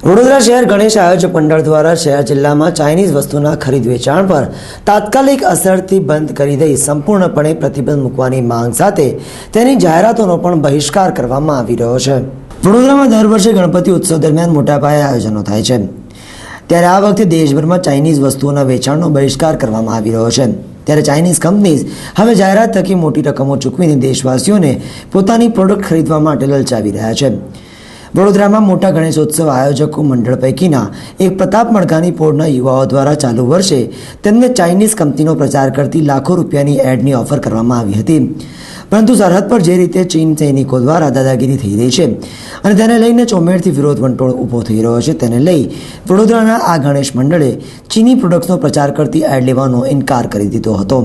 વડોદરા શહેર ગણેશ આયોજક મંડળ દ્વારા શહેર જિલ્લામાં ચાઇનીઝ વસ્તુના ખરીદ વેચાણ પર તાત્કાલિક અસરથી બંધ કરી દઈ સંપૂર્ણપણે પ્રતિબંધ મૂકવાની માંગ સાથે તેની જાહેરાતોનો પણ બહિષ્કાર કરવામાં આવી રહ્યો છે। વડોદરામાં દર વર્ષે ગણપતિ ઉત્સવ દરમિયાન મોટા પાયે આયોજનો થાય છે, ત્યારે આ વખતે દેશભરમાં ચાઇનીઝ વસ્તુઓના વેચાણનો બહિષ્કાર કરવામાં આવી રહ્યો છે। ત્યારે ચાઇનીઝ કંપનીઝ હવે જાહેરાત થકી મોટી રકમો ચૂકવીને દેશવાસીઓને પોતાની પ્રોડક્ટ ખરીદવા માટે લલચાવી રહ્યા છે। વડોદરામાં મોટા ગણેશોત્સવ આયોજકો મંડળ પૈકીના એક પ્રતાપ મણકાની પોળના યુવાઓ દ્વારા ચાલુ વર્ષે તેમને ચાઇનીઝ કંપનીનો પ્રચાર કરતી લાખો રૂપિયાની એડની ઓફર કરવામાં આવી હતી, પરંતુ સરહદ પર જે રીતે ચીન સૈનિકો દ્વારા દાદાગીરી થઈ રહી છે અને તેને લઈને ચોમેરથી વિરોધ વંટોળ ઊભો થઈ રહ્યો છે, તેને લઈ વડોદરાના આ ગણેશ મંડળે ચીની પ્રોડક્ટ્સનો પ્રચાર કરતી એડ લેવાનો ઇનકાર કરી દીધો હતો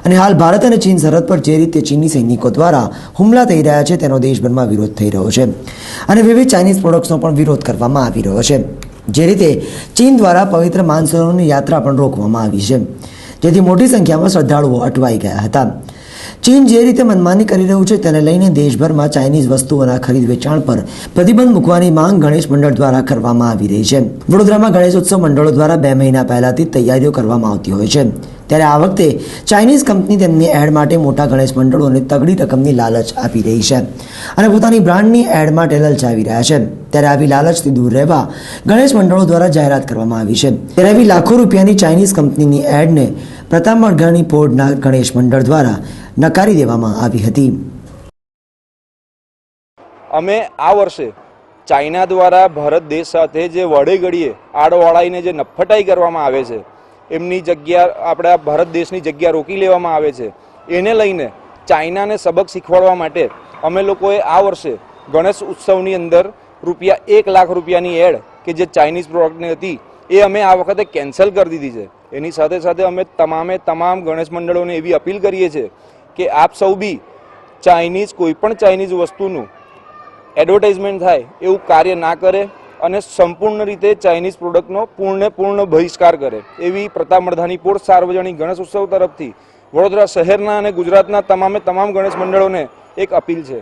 અને હાલ ભારત અને ચીન સરહદ પર જે રીતે ચીની સૈનિકો દ્વારા હુમલા થઈ રહ્યા છે તેનો દેશભરમાં વિરોધ થઈ રહ્યો છે અને વિવિધ ચાઇનીઝ પ્રોડક્ટ્સનો પણ વિરોધ કરવામાં આવી રહ્યો છે। જે રીતે ચીન દ્વારા પવિત્ર માનસરોવરની યાત્રા પણ રોકવામાં આવી છે, જેથી મોટી સંખ્યામાં શ્રદ્ધાળુઓ અટવાઈ ગયા હતા। ચીન જે રીતે મનમાની કરી રહ્યું છે તેને લઈને દેશભરમાં ચાઇનીઝ વસ્તુઓના ખરીદ વેચાણ પર પ્રતિબંધ મૂકવાની માંગ ગણેશ મંડળ દ્વારા કરવામાં આવી રહી છે। વડોદરામાં ગણેશોત્સવ મંડળો દ્વારા 2 મહિના પહેલાથી તૈયારીઓ કરવામાં આવતી હોય છે, ત્યારે આ વખતે ચાઇનીઝ કંપની તેમની એડ માટે મોટા ગણેશ મંડળોને તગડી રકમની લાલચ આપી રહી છે અને પોતાની બ્રાન્ડની એડ માટે લલચાવી રહ્યા છે। ત્યારે આવી લાલચથી દૂર રહેવા ગણેશ મંડળો દ્વારા જાહેરાત કરવામાં આવી છે। ત્યારે આવી લાખો રૂપિયાની ચાઇનીઝ કંપનીની એડને પ્રતાપ મણકાની પોળના ગણેશ મંડળ દ્વારા નકારી દેવામાં આવી હતી। અમે આ વર્ષે ચાઇના દ્વારા ભારત દેશ સાથે જે વડે ઘડીએ આડવાળાઈને જે નફટાઈ કરવામાં આવે છે, એમની જગ્યા આપણા ભારત દેશની જગ્યા રોકી લેવામાં આવે છે, એને લઈને ચાઇનાને સબક શીખવાડવા માટે અમે લોકોએ આ વર્ષે ગણેશ ઉત્સવની અંદર ₹1 લાખ રૂપિયાની એડ કે જે ચાઇનીઝ પ્રોડક્ટની હતી એ અમે આ વખતે કેન્સલ કરી દીધી છે। એની સાથે સાથે અમે તમામ ગણેશ મંડળોને એવી અપીલ કરીએ છીએ કે આપ સૌ બી કોઈ પણ ચાઇનીઝ વસ્તુનું એડવર્ટાઇઝમેન્ટ થાય એવું કાર્ય ના કરે અને સંપૂર્ણ રીતે ચાઇનીઝ પ્રોડક્ટનો પૂર્ણ બહિષ્કાર કરે એવી પ્રતાપ મણકાની પોળ સાર્વજનિક ગણેશ ઉત્સવ તરફથી વડોદરા શહેરના અને ગુજરાતના તમામ ગણેશ મંડળોને એક અપીલ છે।